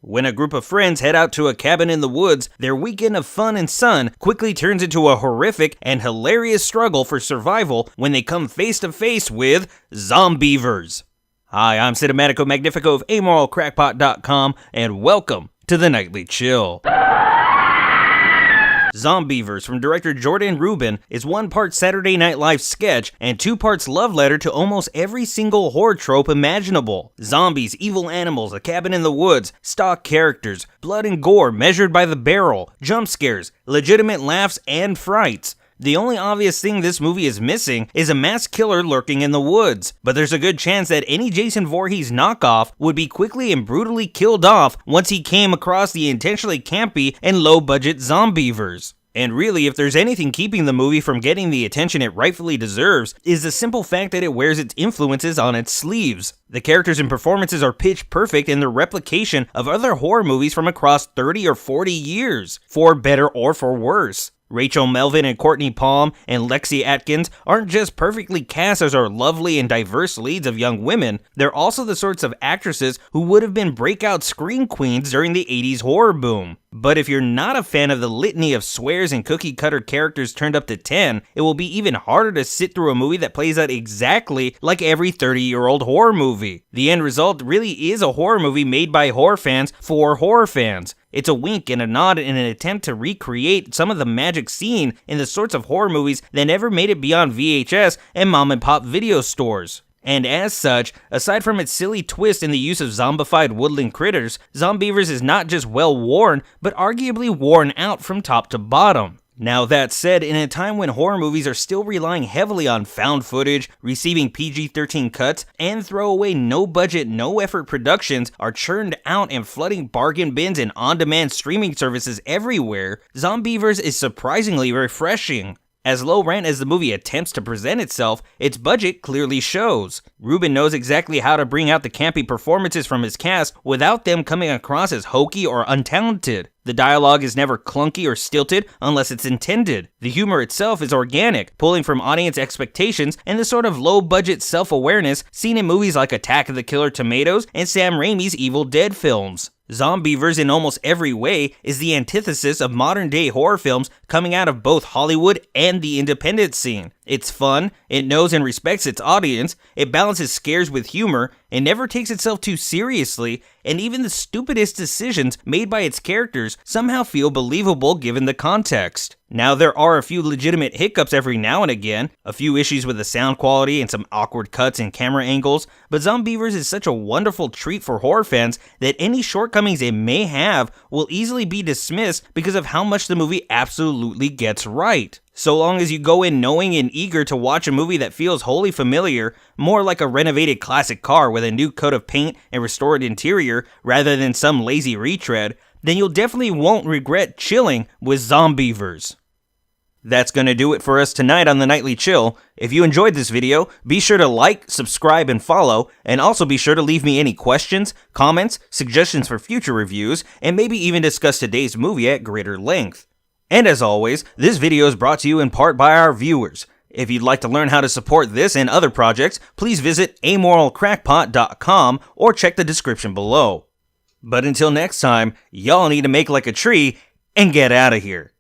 When a group of friends head out to a cabin in the woods, their weekend of fun and sun quickly turns into a horrific and hilarious struggle for survival when they come face to face with Zombeavers. Hi, I'm Cinematico Magnifico of AmoralCrackpot.com, and welcome to the Nightly Chill. Zombeavers from director Jordan Rubin is one part Saturday Night Live sketch and 2 parts love letter to almost every single horror trope imaginable. Zombies, evil animals, a cabin in the woods, stock characters, blood and gore measured by the barrel, jump scares, legitimate laughs and frights. The only obvious thing this movie is missing is a mass killer lurking in the woods, but there's a good chance that any Jason Voorhees knockoff would be quickly and brutally killed off once he came across the intentionally campy and low-budget Zombeavers. And really, if there's anything keeping the movie from getting the attention it rightfully deserves, is the simple fact that it wears its influences on its sleeves. The characters and performances are pitch perfect in their replication of other horror movies from across 30 or 40 years, for better or for worse. Rachel Melvin and Courtney Palm and Lexi Atkins aren't just perfectly cast as our lovely and diverse leads of young women, they're also the sorts of actresses who would have been breakout scream queens during the 80s horror boom. But if you're not a fan of the litany of swears and cookie-cutter characters turned up to 10, it will be even harder to sit through a movie that plays out exactly like every 30-year-old horror movie. The end result really is a horror movie made by horror fans for horror fans. It's a wink and a nod in an attempt to recreate some of the magic seen in the sorts of horror movies that never made it beyond VHS and mom-and-pop video stores. And as such, aside from its silly twist in the use of zombified woodland critters, Zombeavers is not just well-worn, but arguably worn out from top to bottom. Now that said, in a time when horror movies are still relying heavily on found footage, receiving PG-13 cuts, and throwaway no-budget, no-effort productions are churned out and flooding bargain bins and on-demand streaming services everywhere, Zombeavers is surprisingly refreshing. As low rent as the movie attempts to present itself, its budget clearly shows. Rubin knows exactly how to bring out the campy performances from his cast without them coming across as hokey or untalented. The dialogue is never clunky or stilted unless it's intended. The humor itself is organic, pulling from audience expectations and the sort of low-budget self-awareness seen in movies like Attack of the Killer Tomatoes and Sam Raimi's Evil Dead films. Zombeavers in almost every way is the antithesis of modern-day horror films coming out of both Hollywood and the independent scene. It's fun, it knows and respects its audience, it balances scares with humor, it never takes itself too seriously, and even the stupidest decisions made by its characters somehow feel believable given the context. Now, there are a few legitimate hiccups every now and again, a few issues with the sound quality and some awkward cuts and camera angles, but Zombeavers is such a wonderful treat for horror fans that any shortcomings it may have will easily be dismissed because of how much the movie absolutely gets right. So long as you go in knowing and eager to watch a movie that feels wholly familiar, more like a renovated classic car with a new coat of paint and restored interior rather than some lazy retread, then you'll definitely won't regret chilling with Zombeavers. That's gonna do it for us tonight on the Nightly Chill. If you enjoyed this video, be sure to like, subscribe, and follow, and also be sure to leave me any questions, comments, suggestions for future reviews, and maybe even discuss today's movie at greater length. And as always, this video is brought to you in part by our viewers. If you'd like to learn how to support this and other projects, please visit AmoralCrackpot.com or check the description below. But until next time, y'all need to make like a tree and get out of here.